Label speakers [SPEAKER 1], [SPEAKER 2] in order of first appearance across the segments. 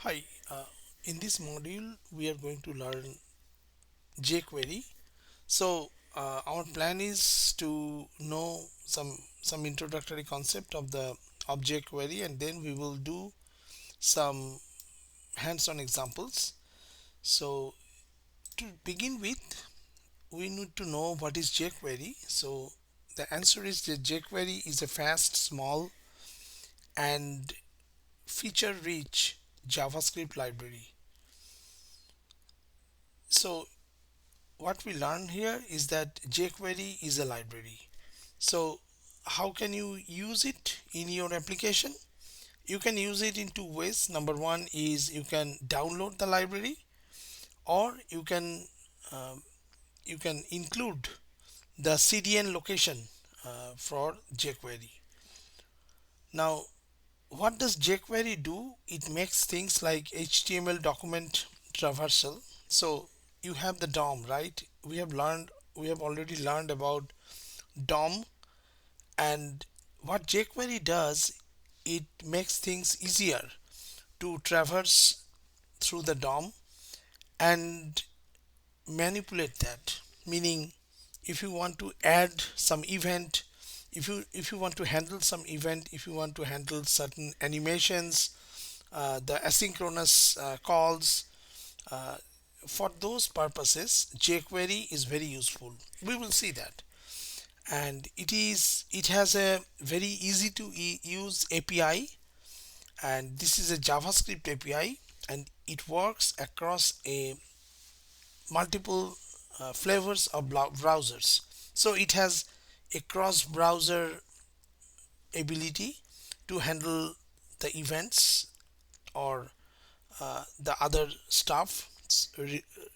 [SPEAKER 1] Hi, in this module we are going to learn jQuery. Our plan is to know some introductory concept of the of jQuery, and then we will do some hands-on examples. So to begin with, we need to know what is jQuery. So the answer is that jQuery is a fast, small, and feature-rich JavaScript library. So what we learn here is that jQuery is a library. So how can you use it in your application? You can use it in two ways. Number one is you can download the library, or um, you can include the CDN location for jQuery. Now, what does jQuery do? It makes things like HTML document traversal. So you have the DOM, right? We have already learned about DOM, and what jQuery does, it makes things easier to traverse through the DOM and manipulate that. Meaning, if you want to add some event, if you want to handle some event, if you want to handle certain animations, the asynchronous calls, uh, for those purposes jQuery is very useful. We will see that. And it has a very easy to use API, and this is a JavaScript API, and it works across a multiple flavors of browsers. So it has a cross browser ability to handle the events or the other stuff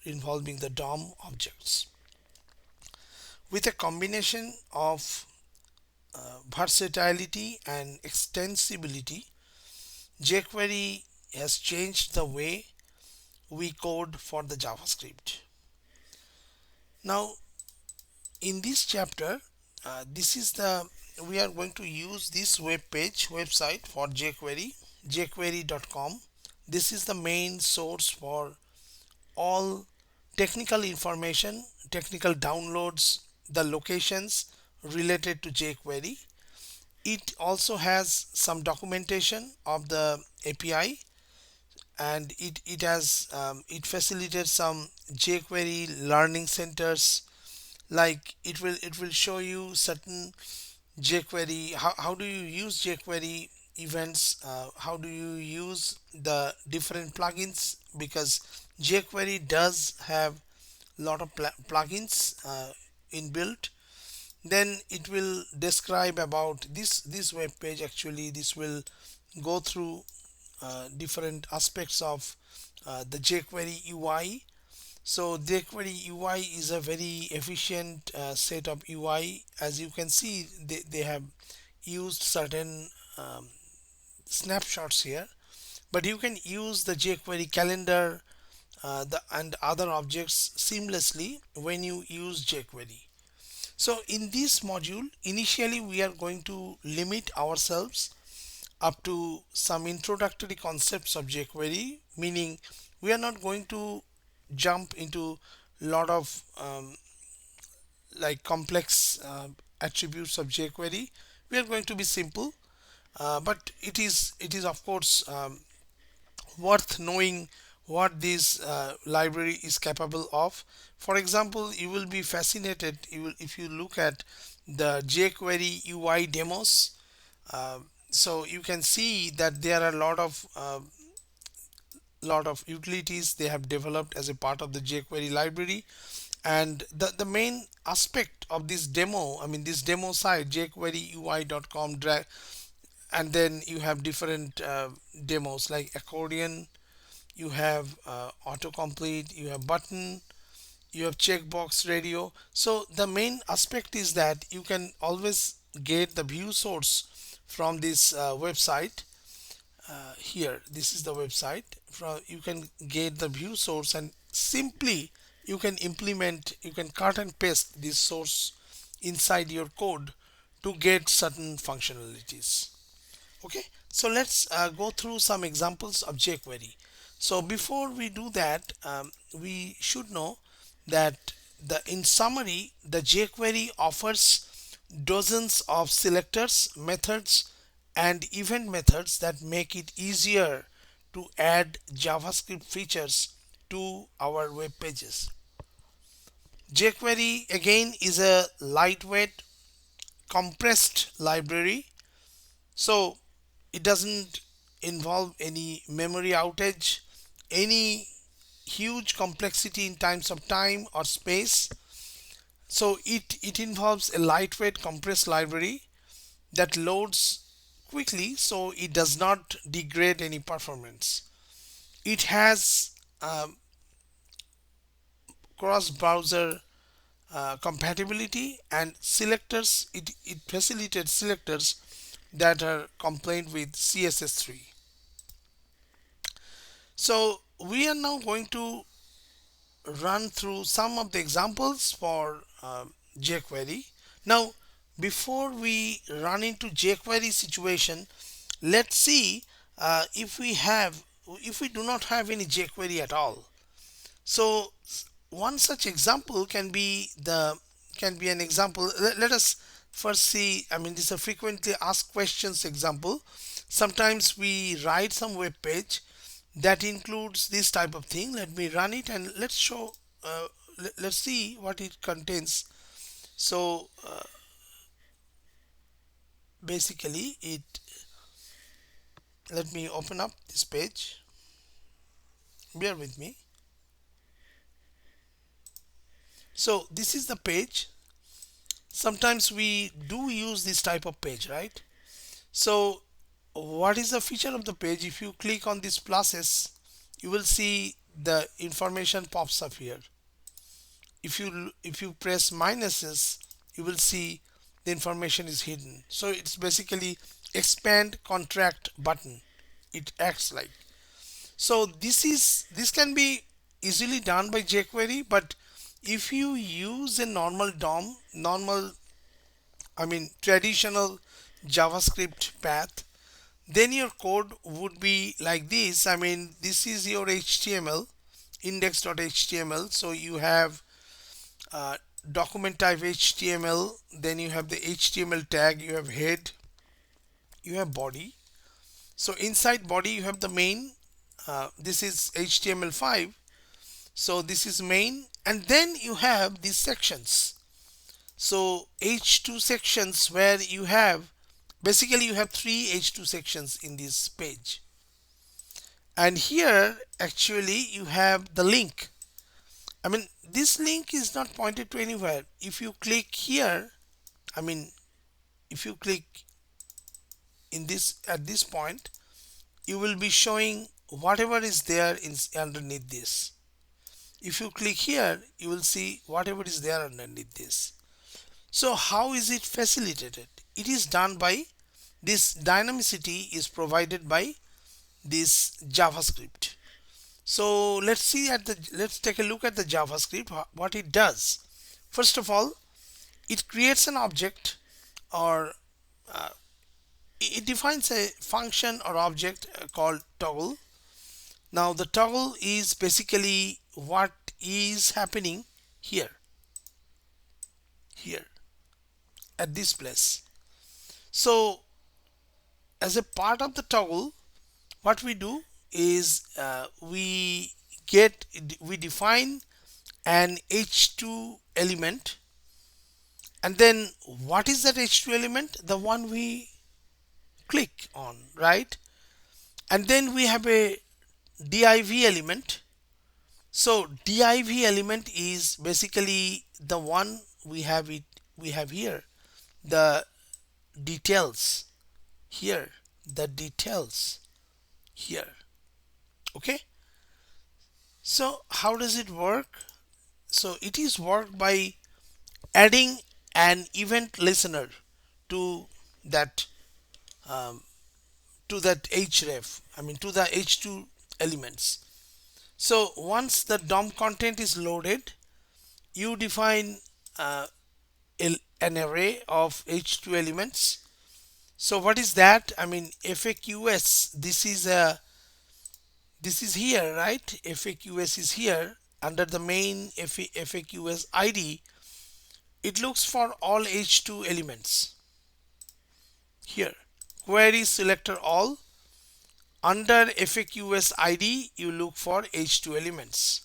[SPEAKER 1] involving the DOM objects. With a combination of versatility and extensibility, jQuery has changed the way we code for the JavaScript. Now, in this chapter, this is the we are going to use this website for jQuery, jQuery.com. This is the main source for all technical information, technical downloads, the locations related to jQuery. It also has some documentation of the API, and it facilitates some jQuery learning centers. Like it will show you certain jQuery, how do you use jQuery events, how do you use the different plugins, because jQuery does have a lot of plugins inbuilt. Then it will describe about this web page. Actually, this will go through different aspects of the jQuery UI. So jQuery UI is a very efficient set of UI. As you can see, they have used certain um, snapshots here, but you can use the jQuery calendar and other objects seamlessly when you use jQuery. So in this module, initially we are going to limit ourselves up to some introductory concepts of jQuery, meaning we are not going to jump into a lot of like complex attributes of jQuery. We are going to be simple, but it is of course worth knowing what this library is capable of. For example, you will be fascinated, if you look at the jQuery UI demos. uh, so you can see that there are a lot of utilities they have developed as a part of the jQuery library. And the main aspect of this demo, I mean this demo site jQueryui.com, and then you have different demos like accordion, you have autocomplete, you have button, you have checkbox radio. So the main aspect is that you can always get the view source from this website. Here, this is the website. From you can get the view source, and simply you can cut and paste this source inside your code to get certain functionalities. Okay, so let's go through some examples of jQuery. So before we do that, we should know that in summary, the jQuery offers dozens of selectors, methods, and event methods that make it easier to add JavaScript features to our web pages. jQuery again is a lightweight, compressed library, so it doesn't involve any memory outage, any huge complexity in terms of time or space. So it involves a lightweight compressed library that loads quickly, so it does not degrade any performance. It has cross browser compatibility and selectors. It facilitates selectors that are compliant with CSS3. So we are now going to run through some of the examples for jQuery. Now, before we run into jQuery situation, let's see if we do not have any jQuery at all. So one such example can be an example. Let us first see. I mean, this is a frequently asked questions example. Sometimes we write some web page that includes this type of thing. Let me run it and let's show. Let's see what it contains. So basically, it let me open up this page. Bear with me. So this is the page. Sometimes we do use this type of page, right? So what is the feature of the page? If you click on these pluses, you will see the information pops up here. If you press minuses, you will see the information is hidden. So it's basically expand contract button. It acts like. So this can be easily done by jQuery, but if you use a normal DOM, traditional JavaScript path, then your code would be like this. I mean, this is your HTML, index.html. So you have document type HTML, then you have the HTML tag, you have head, you have body. So inside body, you have the main. This is HTML5. So this is main, and then you have these sections. So H2 sections, where you have basically you have three H2 sections in this page, and here actually you have the link. I mean, this link is not pointed to anywhere. If you click here, I mean, if you click in this at this point, you will be showing whatever is there in underneath this. If you click here, you will see whatever is there underneath this. So how is it facilitated? It is done by this dynamicity is provided by this JavaScript. So let's take a look at the JavaScript, what it does. First of all, it creates an object, or it defines a function or object called toggle. Now the toggle is basically what is happening here here at this place. So as a part of the toggle, what we do is we define an h2 element, and then what is that h2 element? The one we click on, right? And then we have a div element. So div element is basically the one we have here, the details here, the details here. Okay, so how does it work? So it is worked by adding an event listener to that href, I mean to the h2 elements. So once the DOM content is loaded, you define an array of h2 elements. So what is that? I mean, FAQs, this is here, right? FAQs is here under the main FAQs ID. It looks for all H2 elements here. Query selector all. Under FAQs ID, you look for H2 elements.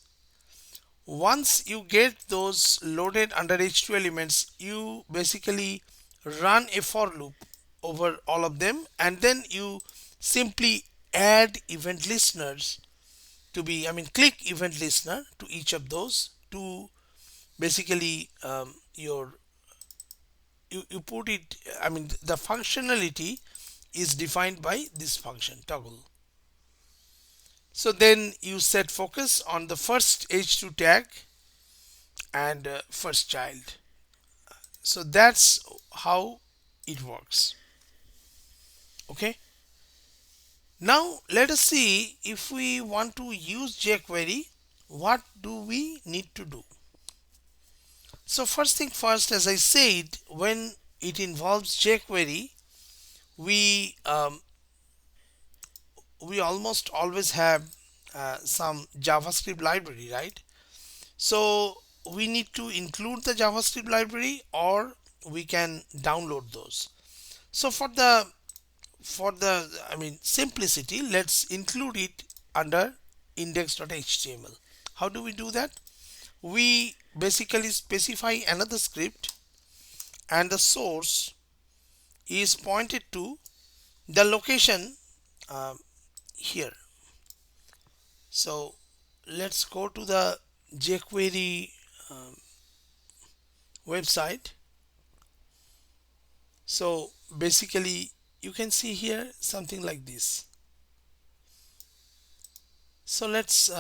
[SPEAKER 1] Once you get those loaded under H2 elements, you basically run a for loop over all of them, and then you simply add event listeners to be, click event listener to each of those to basically you put it, the functionality is defined by this function toggle. So then you set focus on the first H2 tag and first child. So that's how it works. Okay. Now let us see, if we want to use jQuery, what do we need to do? So first thing first, as I said, when it involves jQuery, we we almost always have some JavaScript library, right? So we need to include the JavaScript library, or we can download those. So for the simplicity, let's include it under index.html. How do we do that? We basically specify another script, and the source is pointed to the location here. So let's go to the jQuery website. So basically you can see here something like this. So let's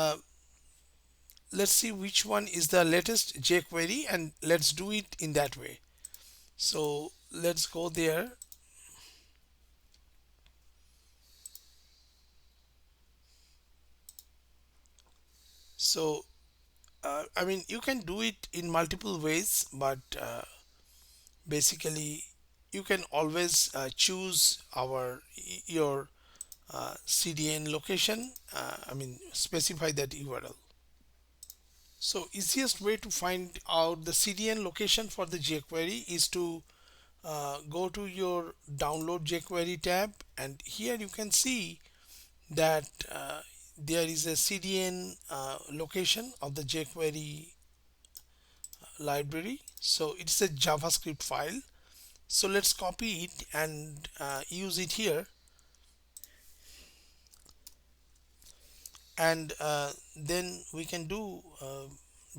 [SPEAKER 1] see which one is the latest jQuery, and let's do it in that way. So let's go there. So you can do it in multiple ways, but basically you can always choose your CDN location, specify that URL. So easiest way to find out the CDN location for the jQuery is to go to your download jQuery tab, and here you can see that there is a CDN location of the jQuery library. So it's a JavaScript file. So let's copy it and use it here, and then we can do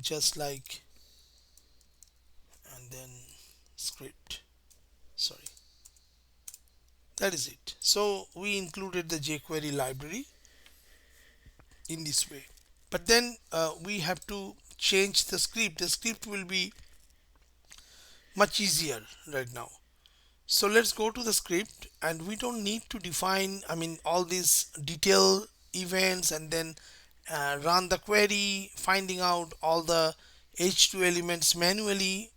[SPEAKER 1] just like, and then script, sorry, that is it. So we included the jQuery library in this way, but then we have to change the script. The script will be much easier right now. So let's go to the script, and we don't need to define all these detail events and then run the query finding out all the H2 elements manually.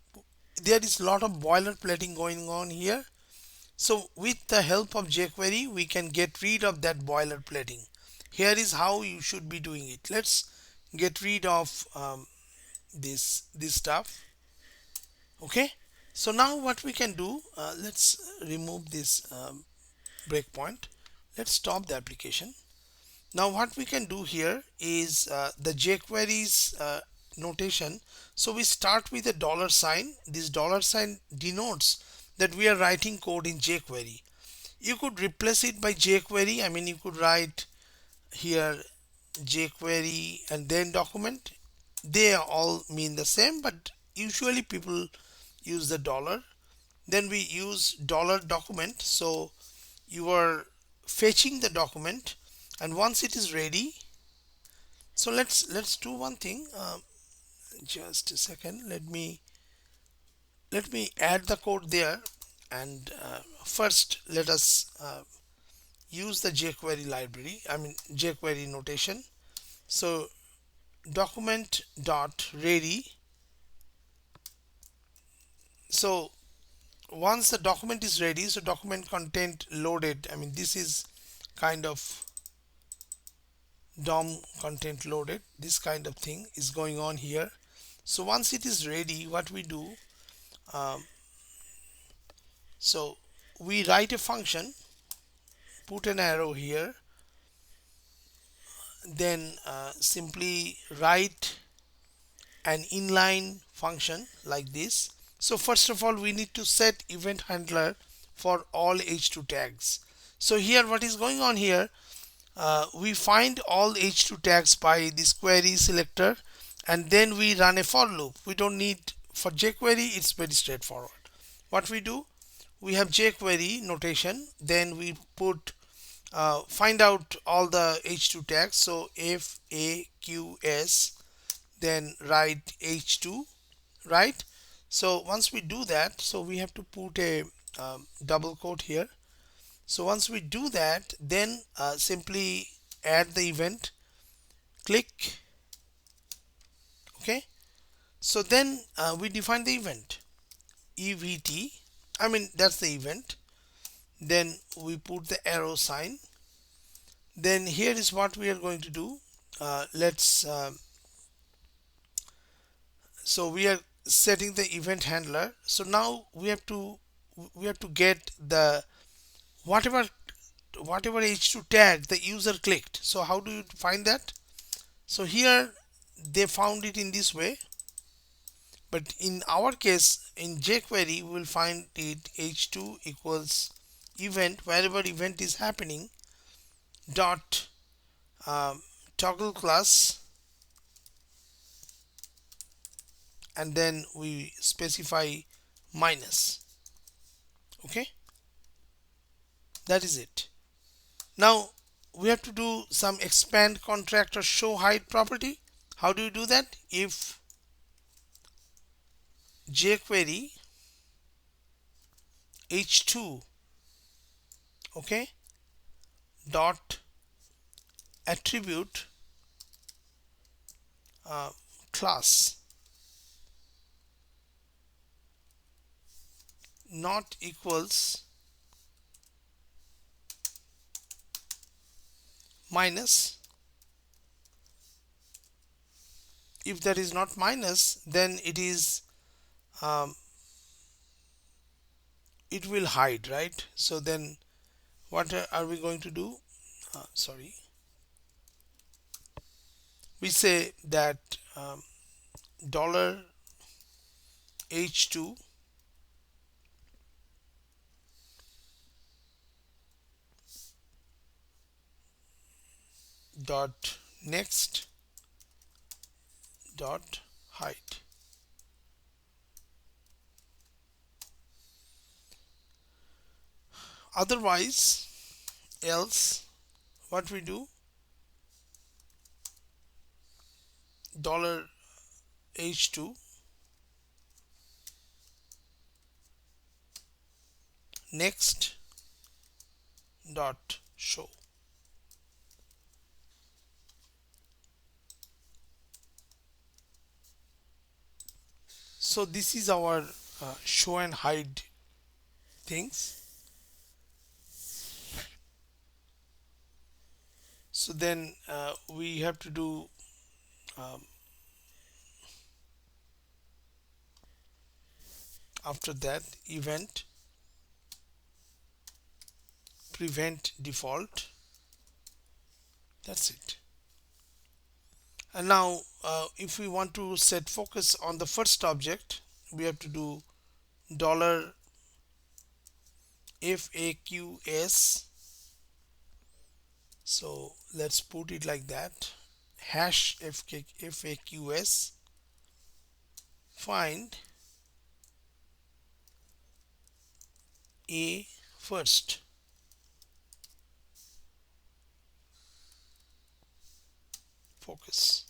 [SPEAKER 1] There is a lot of boilerplating going on here. So with the help of jQuery, we can get rid of that boilerplating. Here is how you should be doing it. Let's get rid of this stuff. Okay. So now what we can do, let's remove this breakpoint. Let's stop the application. Now what we can do here is the jQuery's notation. So we start with a dollar sign. This dollar sign denotes that we are writing code in jQuery. You could replace it by jQuery. You could write here jQuery and then document. They all mean the same, but usually people use the dollar. Then we use dollar document. So you are fetching the document, and once it is ready, so let's do one thing. Just a second, let me add the code there, and first let us use the jQuery library, jQuery notation. So document dot ready. So once the document is ready, so document content loaded, this is kind of DOM content loaded, this kind of thing is going on here. So once it is ready, what we do, um, so we write a function, put an arrow here, then simply write an inline function like this. So first of all, we need to set event handler for all h2 tags. So here what is going on here, we find all h2 tags by this query selector, and then we run a for loop. We don't need, for jQuery it's very straightforward. What we do, we have jQuery notation, then we put find out all the h2 tags. So FAQs, then write h2, right? So once we do that, so we have to put a double quote here. So once we do that, then simply add the event, click, okay. So then we define the event, EVT, I mean that's the event. Then we put the arrow sign. Then here is what we are going to do. Let's so we are setting the event handler. So now we have to get the whatever h2 tag the user clicked. So how do you find that? So here they found it in this way, but in our case in jQuery we will find it h2 equals event, wherever event is happening, dot toggle class, and then we specify minus. Okay, that is it. Now we have to do some expand contract or show hide property. How do you do that? If jQuery h2, okay, dot attribute class not equals minus, if that is not minus, then it is it will hide, right? So then what are we going to do? Sorry, we say that dollar h2 dot next dot hide. Otherwise, else what we do, dollar h2 next dot show. So this is our show and hide things. So then we have to do after that event prevent default. That's it. And now if we want to set focus on the first object, we have to do dollar FAQs. So let's put it like that, hash FAQs, find a first. Focus.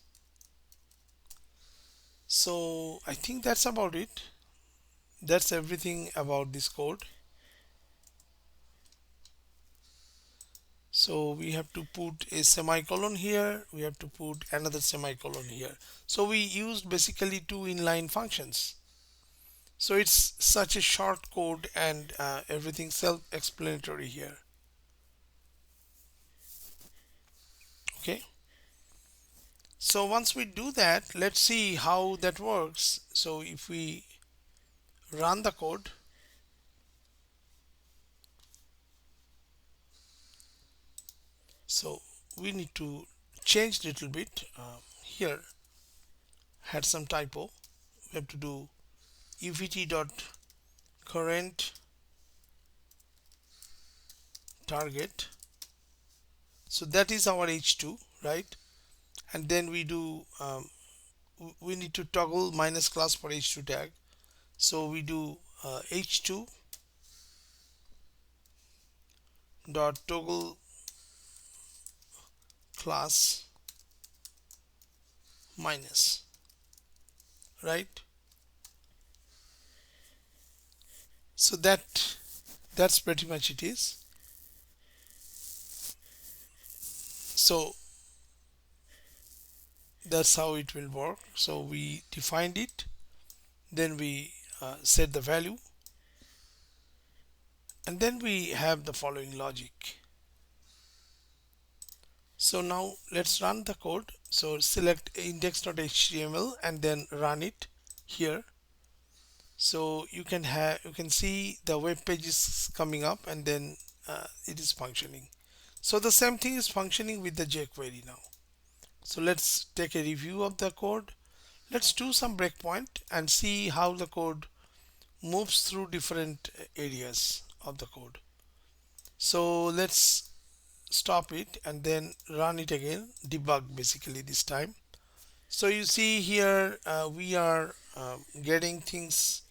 [SPEAKER 1] So I think that's about it. That's everything about this code. So we have to put a semicolon here, we have to put another semicolon here. So we used basically two inline functions. So it's such a short code, and everything self-explanatory here. Okay. So once we do that, let's see how that works. So if we run the code, so we need to change little bit here. Had some typo. We have to do upt dot current target. So that is our h2, right? And then we do we need to toggle minus class for h2 tag. So we do h2 dot toggle class minus, right? So that's pretty much it is. So that's how it will work. So we defined it, then we set the value, and then we have the following logic. So now let's run the code. So select index.html and then run it here. So you can see the web page is coming up, and then it is functioning. So the same thing is functioning with the jQuery now. So let's take a review of the code. Let's do some breakpoint and see how the code moves through different areas of the code. So let's stop it and then run it again, debug basically this time. So you see here we are getting things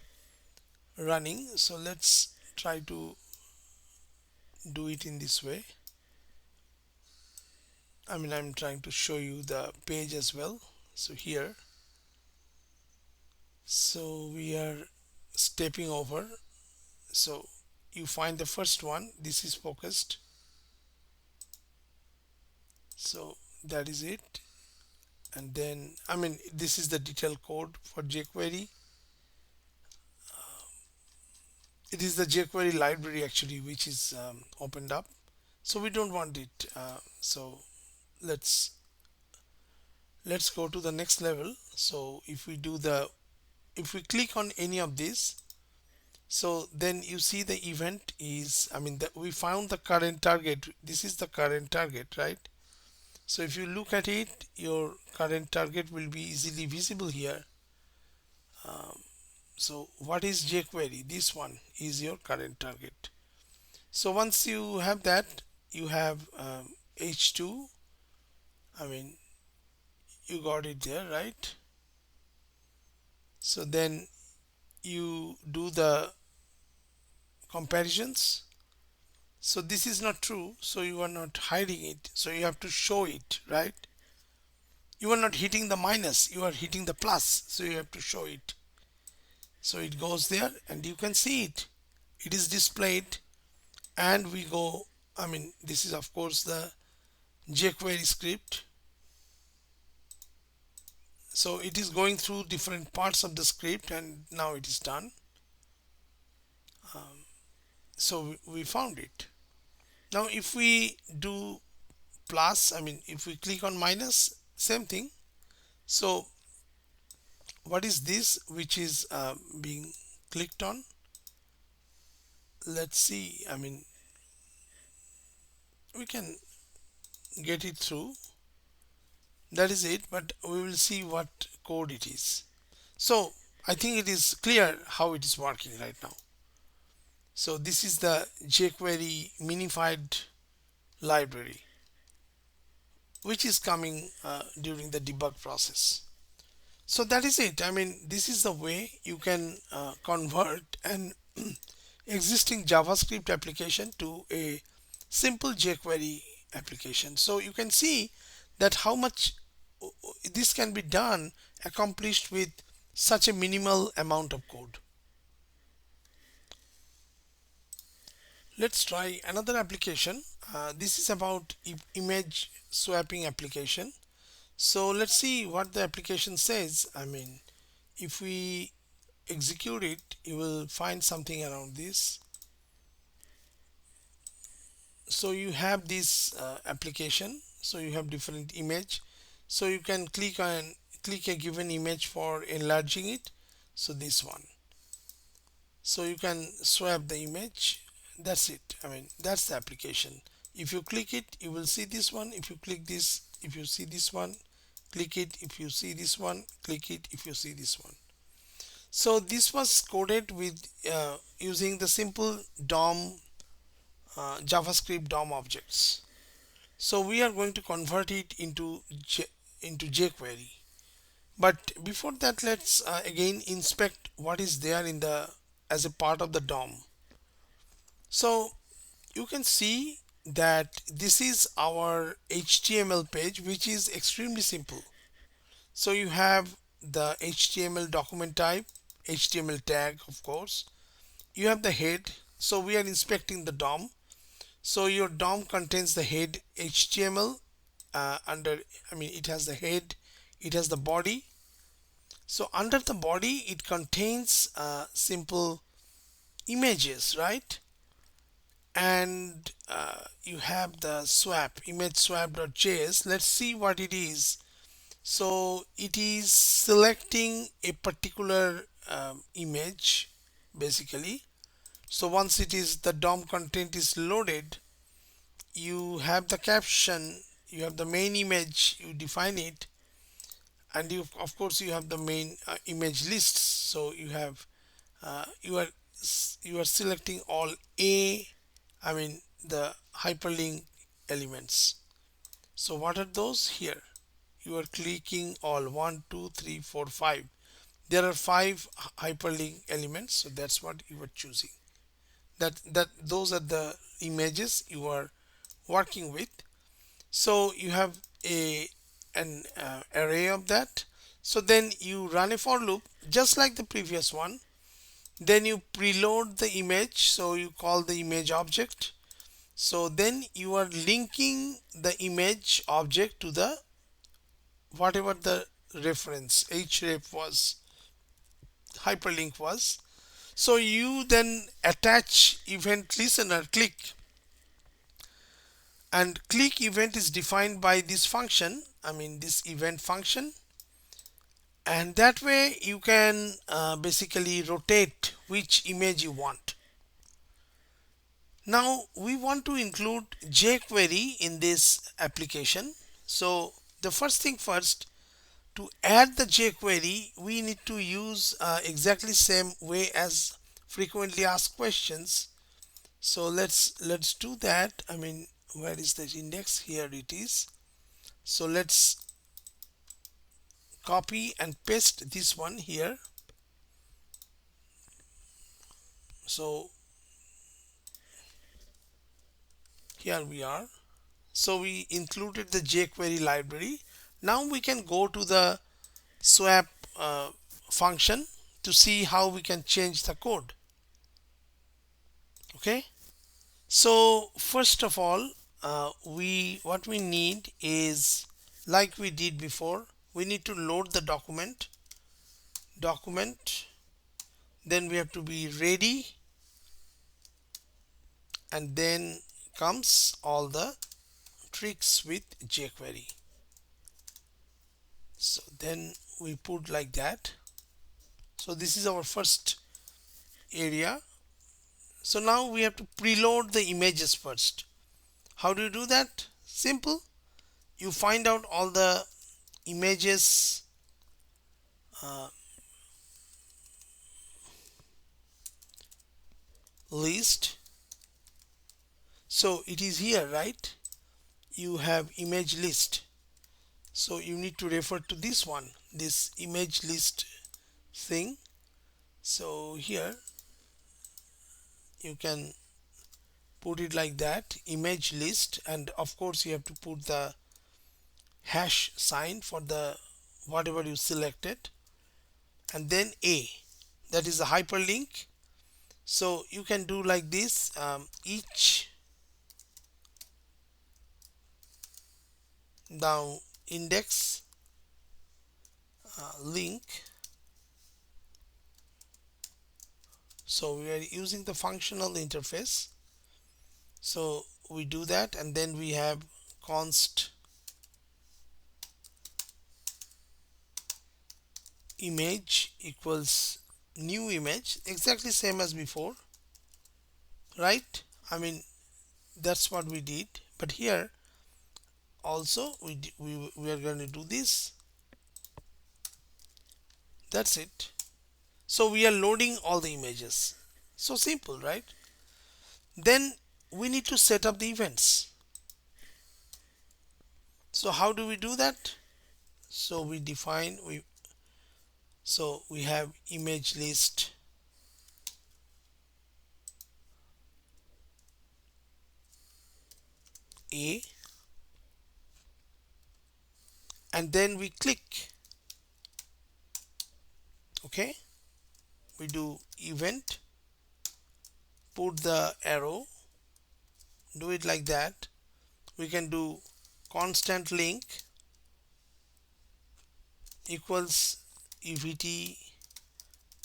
[SPEAKER 1] running. So let's try to do it in this way. I mean, I'm trying to show you the page as well. So here, so we are stepping over. So you find the first one, this is focused. So that is it. And then, I mean, this is the detailed code for jQuery. It is the jQuery library actually which is opened up. So we don't want it. So let's go to the next level. So if we click on any of these, so then you see the event is, I mean, that we found the current target. This is the current target, right? So if you look at it, your current target will be easily visible here. So what is jQuery? This one is your current target. So once you have that, you have h2. I mean, you got it there, right? So then you do the comparisons. So this is not true, so you are not hiding it, so you have to show it, right? You are not hitting the minus, you are hitting the plus, so you have to show it. So it goes there and you can see it, it is displayed. And we go, I mean, this is of course the jQuery script. So it is going through different parts of the script and now it is done. So we found it. Now if we do plus, I mean, if we click on minus, same thing. So what is this which is being clicked on? Let's see. I mean, we can get it through. That is it, but we will see what code it is. So I think it is clear how it is working right now. So this is the jQuery minified library which is coming during the debug process. So that is it. I mean, this is the way you can convert an existing JavaScript application to a simple jQuery application. So you can see that how much this can be done, accomplished with such a minimal amount of code. Let's try another application. This is about image swapping application. So let's see what the application says. I mean, if we execute it, you will find something around this. So you have this application. So you have different image. So you can click a given image for enlarging it. So this one, so you can swap the image. That's it. I mean, that's the application. If you click it, you will see this one. If you click this, if you see this one, click it. If you see this one, click it. If you see this one. So this was coded with using the simple DOM JavaScript DOM objects. So we are going to convert it into jQuery. But before that, let's again inspect what is there in the as a part of the DOM. So you can see that this is our HTML page, which is extremely simple. So you have the HTML document type, HTML tag, of course. You have the head. So we are inspecting the DOM. So your DOM contains the head HTML under, I mean, it has the head, it has the body. So under the body, it contains simple images, right? And you have the swap, image swap.js. Let's see what it is. So it is selecting a particular image basically. So once it is, the DOM content is loaded, you have the caption, you have the main image, you define it, and you, of course, you have the main image lists. So you have you are selecting all a, I mean, the hyperlink elements. So what are those? Here you are clicking all 1 2 3 4 5. There are 5 hyperlink elements, so that's what you are choosing. That those are the images you are working with. So you have an array of that. So then you run a for loop just like the previous one. Then you preload the image, so you call the image object. So then you are linking the image object to the whatever the reference href was, hyperlink was. So you then attach event listener click, and click event is defined by this function, I mean this event function, and that way you can basically rotate which image you want. Now we want to include jQuery in this application. So the first thing first, to add the jQuery, we need to use exactly same way as frequently asked questions. So let's do that. I mean, where is the index? Here it is. So let's copy and paste this one here. So here we are. So we included the jQuery library. Now we can go to the swap function to see how we can change the code. Okay, so first of all, what we need is, like we did before, we need to load the document. Then we have to be ready, and then comes all the tricks with jQuery. So then we put like that. So this is our first area. So now we have to preload the images first. How do you do that? Simple. You find out all the images list. So it is here, right? You have image list. So you need to refer to this one, this image list thing. So here you can put it like that, image list, and of course you have to put the hash sign for the whatever you selected, and then a, that is a hyperlink. So you can do like this, each now index link. So we are using the functional interface. So we do that, and then we have const image equals new image, exactly same as before, right? I mean, that's what we did, but here also we are going to do this. That's it. So we are loading all the images. So simple, right? Then we need to set up the events. So how do we do that? So we have image list A, and then we click. Okay, we do event, put the arrow, do it like that. We can do constant link equals evt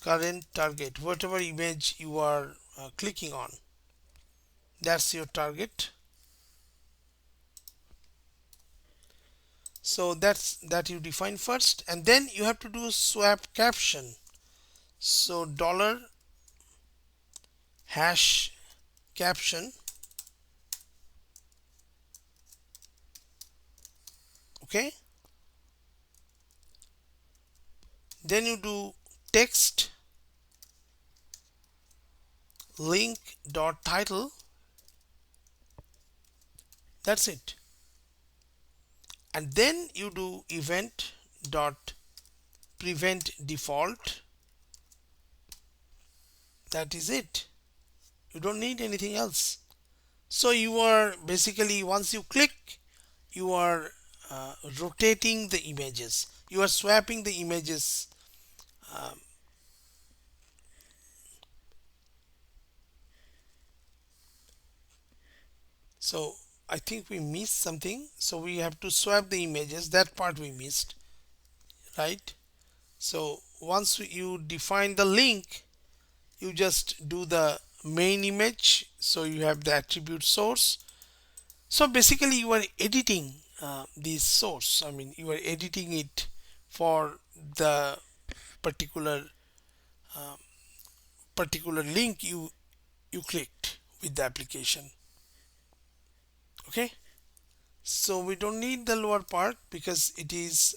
[SPEAKER 1] current target, whatever image you are clicking on, that's your target. So that you define first, and then you have to do swap caption. So dollar hash caption. Okay, then you do text link dot title. That's it. And then you do event dot prevent default. That is it. You don't need anything else. So you are basically, once you click, you are rotating the images, you are swapping the images. So I think we missed something, so we have to swap the images. That part we missed, right? So once you define the link, you just do the main image, so you have the attribute source. So basically you are editing this source. I mean, you are editing it for the particular link you clicked with the application. Okay, so we don't need the lower part because it is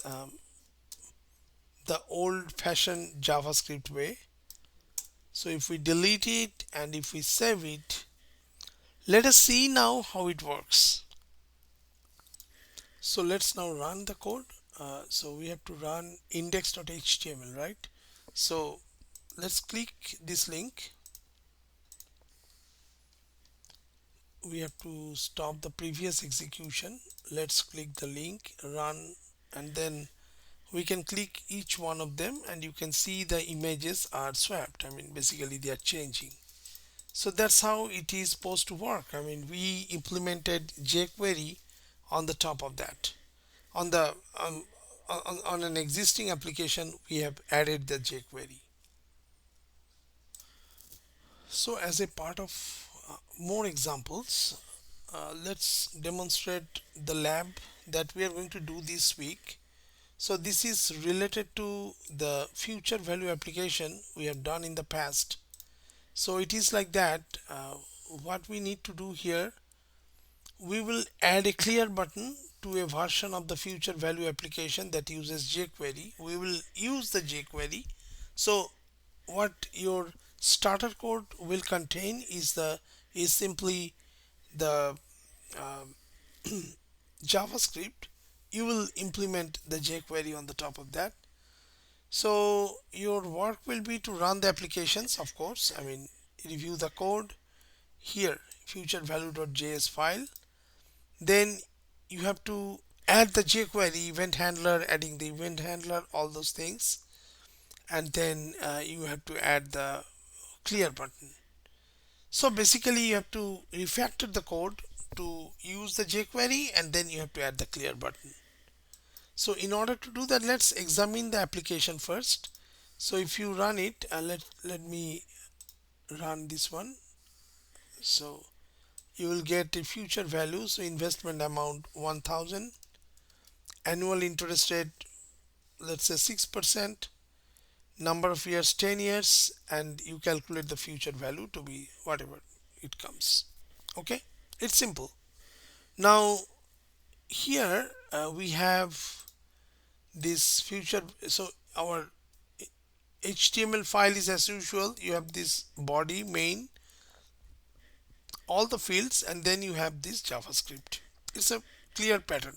[SPEAKER 1] the old-fashioned JavaScript way. So if we delete it and if we save it, let us see now how it works. So let's now run the code. So we have to run index.html, right? So let's click this link. We have to stop the previous execution. Let's click the link, run, and then we can click each one of them and you can see the images are swapped. I mean, basically they are changing. So that's how it is supposed to work. I mean, we implemented jQuery on the top of that. On the on an existing application, we have added the jQuery. So as a part of more examples, let's demonstrate the lab that we are going to do this week. So this is related to the future value application we have done in the past. So it is like that. What we need to do here, we will add a clear button to a version of the future value application that uses jQuery. We will use the jQuery. So what your starter code will contain is simply the JavaScript. You will implement the jQuery on the top of that. So your work will be to run the applications, of course. I mean, review the code here, future value.js file. Then you have to add the jQuery event handler, adding the event handler, all those things. And then you have to add the clear button. So basically you have to refactor the code to use the jQuery, and then you have to add the clear button. So in order to do that, let's examine the application first. So if you run it, let me run this one. So you will get a future value. So investment amount 1000, annual interest rate, let's say 6%, number of years 10 years, and you calculate the future value to be whatever it comes. Okay, it's simple. Now here we have this future. So our HTML file is as usual. You have this body, main, all the fields, and then you have this JavaScript. It's a clear pattern.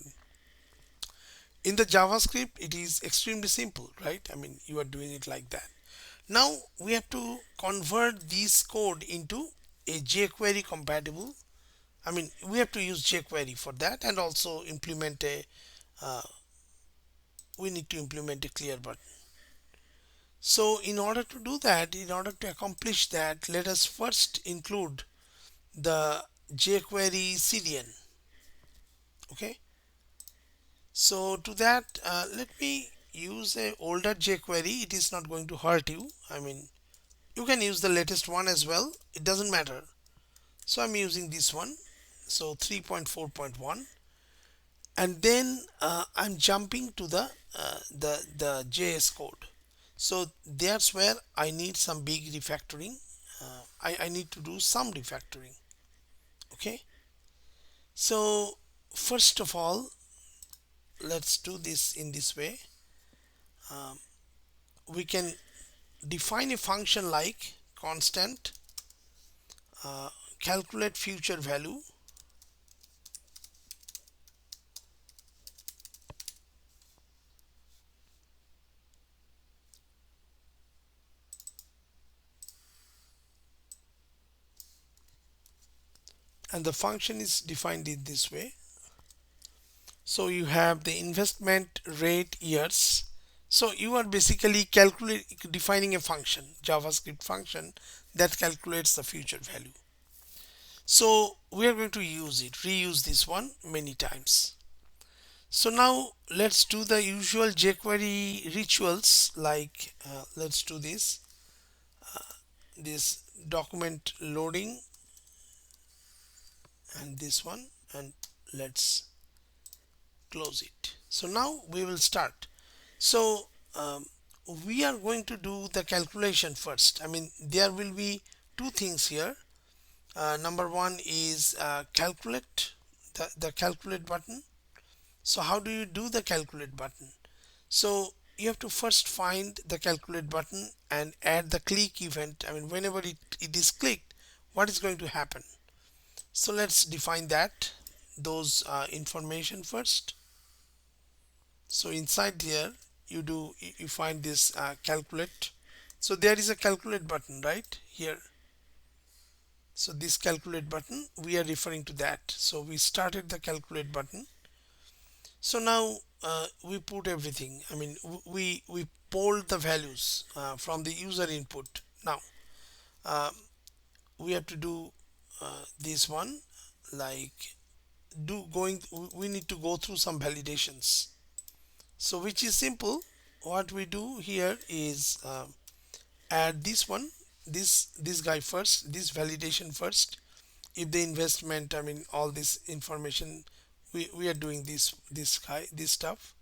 [SPEAKER 1] In the JavaScript, it is extremely simple, right? I mean, you are doing it like that. Now we have to convert this code into a jQuery compatible. I mean, we have to use jQuery for that, and also implement a we need to implement a clear button. So in order to do that, in order to accomplish that, let us first include the jQuery CDN. Okay, so to that, let me use a older jQuery. It is not going to hurt you. I mean, you can use the latest one as well, it doesn't matter. So I'm using this one, so 3.4.1, and then I'm jumping to the JS code. So that's where I need some big refactoring. I need to do some refactoring. Okay, so first of all, let's do this in this way. We can define a function like constant calculate future value, and the function is defined in this way. So you have the investment rate years. So you are basically defining a function, JavaScript function, that calculates the future value. So we are going to use it, reuse this one many times. So now let's do the usual jQuery rituals, like let's do this document loading and this one, and let's close it. So now we will start. So we are going to do the calculation first. I mean, there will be two things here. Number one is calculate, the calculate button. So how do you do the calculate button? So you have to first find the calculate button and add the click event. I mean, whenever it is clicked, what is going to happen? So let's define that, those information first. So inside here you find this calculate. So there is a calculate button right here. So this calculate button, we are referring to that. So we started the calculate button. So now we put everything. I mean, we polled the values from the user input. Now we have to do this one, like we need to go through some validations. So which is simple. What we do here is add this one, this guy first, this validation first. If the investment, I mean all this information, we are doing this guy, this stuff.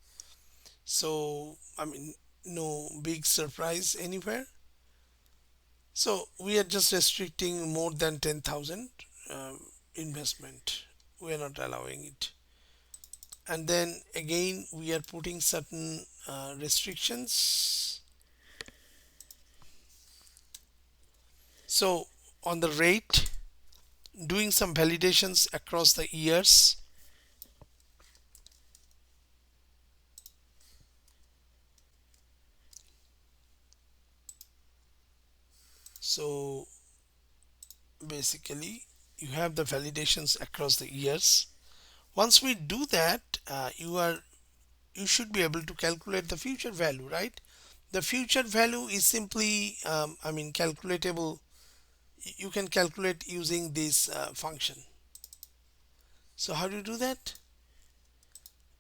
[SPEAKER 1] So I mean, no big surprise anywhere. So we are just restricting more than 10,000 investment. We are not allowing it. And then again we are putting certain restrictions. So on the rate, doing some validations across the years. So basically you have the validations across the years. Once we do that, you should be able to calculate the future value, right? The future value is simply I mean calculatable. You can calculate using this function. So how do you do that?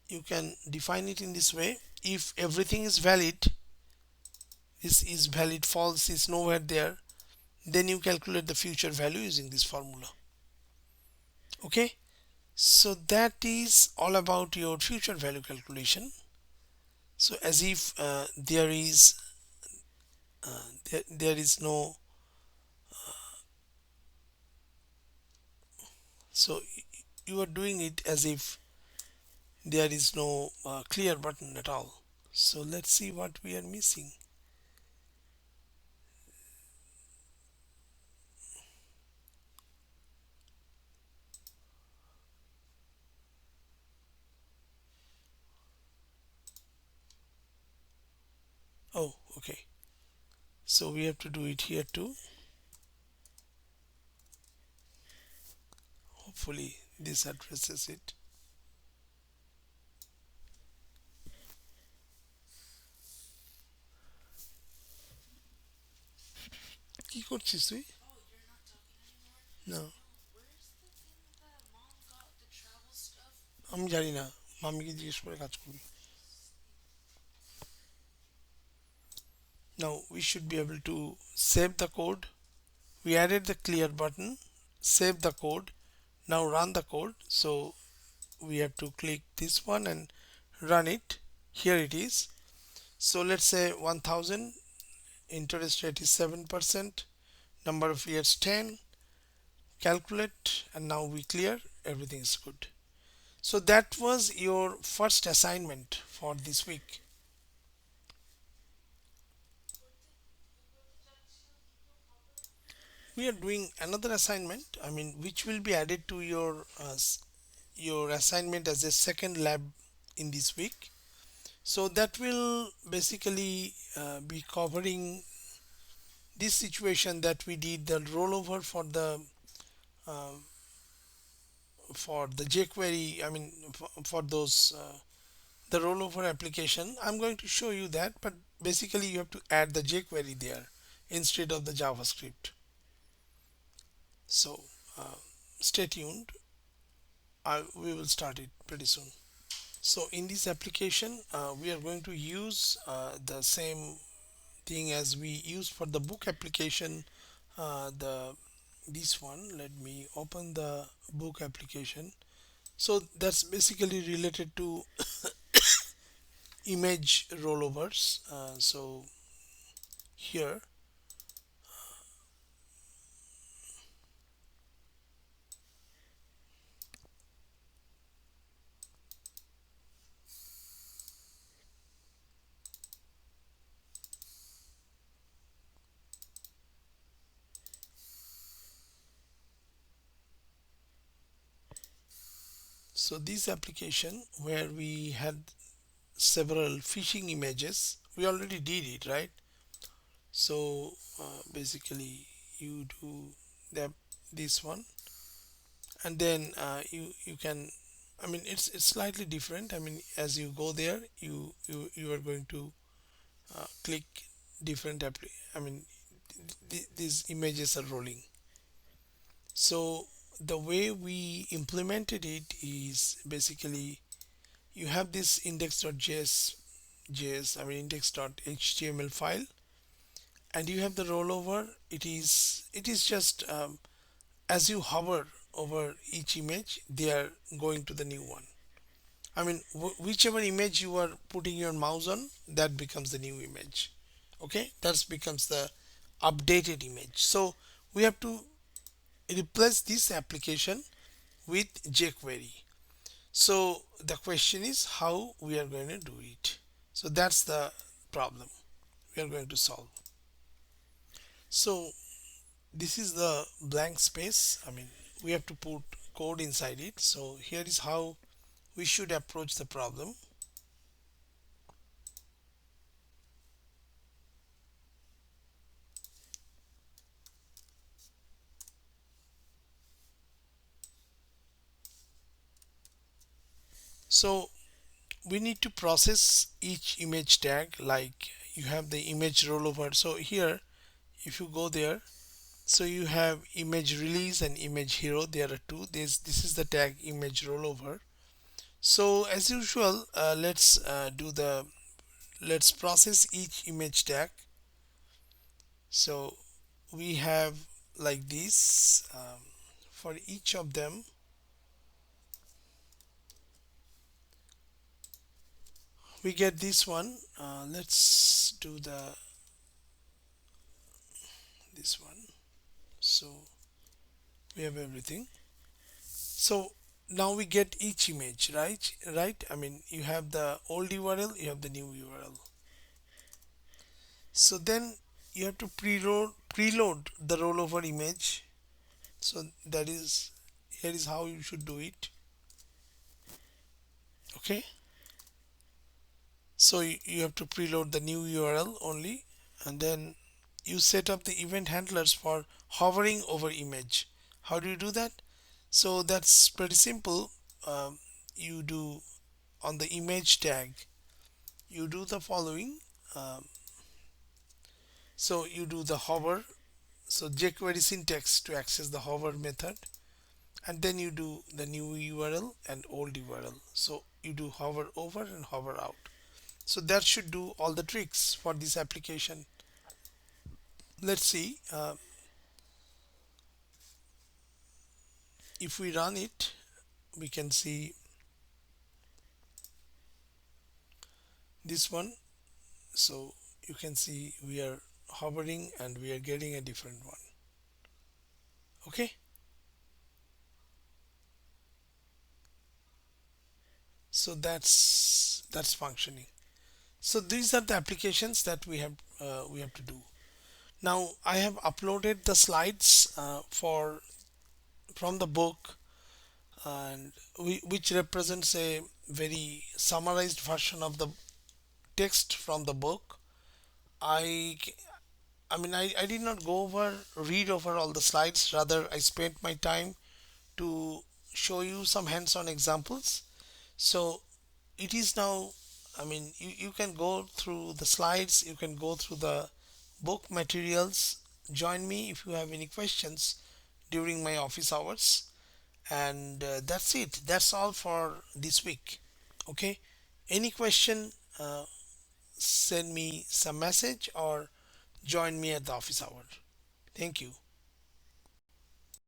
[SPEAKER 1] You can define it in this way. If everything is valid, this is valid, false is nowhere there, then you calculate the future value using this formula. Okay, so that is all about your future value calculation. So as if there is there is no, so you are doing it as if there is no clear button at all. So let's see what we are missing. Oh, okay. So we have to do it here too. Hopefully this addresses it. কি করছিস তুই? না, আমি জানি না, মাম্মিকে জিজ্ঞেস করে কাজ করবি। Now we should be able to save the code. We added the clear button, save the code. Now run the code. So we have to click this one and run it. Here it is. So let's say 1000, interest rate is 7%, number of years 10, calculate, and now we clear, everything is good. So that was your first assignment for this week. We are doing another assignment, I mean, which will be added to your assignment as a second lab in this week. So that will basically be covering this situation that we did the rollover uh, for the jQuery. I mean, for those the rollover application. I'm going to show you that, but basically you have to add the jQuery there instead of the JavaScript. So stay tuned. We will start it pretty soon. So in this application, we are going to use the same thing as we use for the book application. The This one, let me open the book application. So that's basically related to image rollovers. So here, so this application where we had several phishing images, we already did it, right? So basically you do that, this one, and then you can, I mean, it's slightly different. I mean, as you go there, you are going to click different I mean, these images are rolling. So the way we implemented it is basically you have this index.js, I mean index.html file, and you have the rollover. It is just as you hover over each image, they are going to the new one. I mean, whichever image you are putting your mouse on, that becomes the new image. Okay, that becomes the updated image. So we have to replace this application with jQuery. So the question is how we are going to do it. So that's the problem we are going to solve. So this is the blank space. I mean, we have to put code inside it. So here is how we should approach the problem. So we need to process each image tag, like you have the image rollover. So here, if you go there, so you have image release and image hero. There are two. This is the tag image rollover. So as usual, let's process each image tag. So we have like this, for each of them. We get this one. Let's do the this one. So we have everything. So now we get each image, right? I mean, you have the old URL, you have the new URL. So then you have to preload the rollover image. So that is, here is how you should do it. Okay, so you have to preload the new URL only, and then you set up the event handlers for hovering over image. How do you do that? So that's pretty simple. You do on the image tag, you do the following. um, so you do the hover, so jQuery syntax to access the hover method, and then you do the new URL and old URL. So you do hover over and hover out. So that should do all the tricks for this application. Let's see, if we run it, we can see this one. So you can see we are hovering and we are getting a different one. Okay, so that's functioning. So these are the applications that we have to do. Now I have uploaded the slides for from the book, and which represents a very summarized version of the text from the book. I I mean, I did not read over all the slides. Rather, I spent my time to show you some hands-on examples. So it is now, I mean, you can go through the slides, you can go through the book materials. Join me if you have any questions during my office hours. And that's it. That's all for this week. Okay. Any question, send me some message or join me at the office hour. Thank you.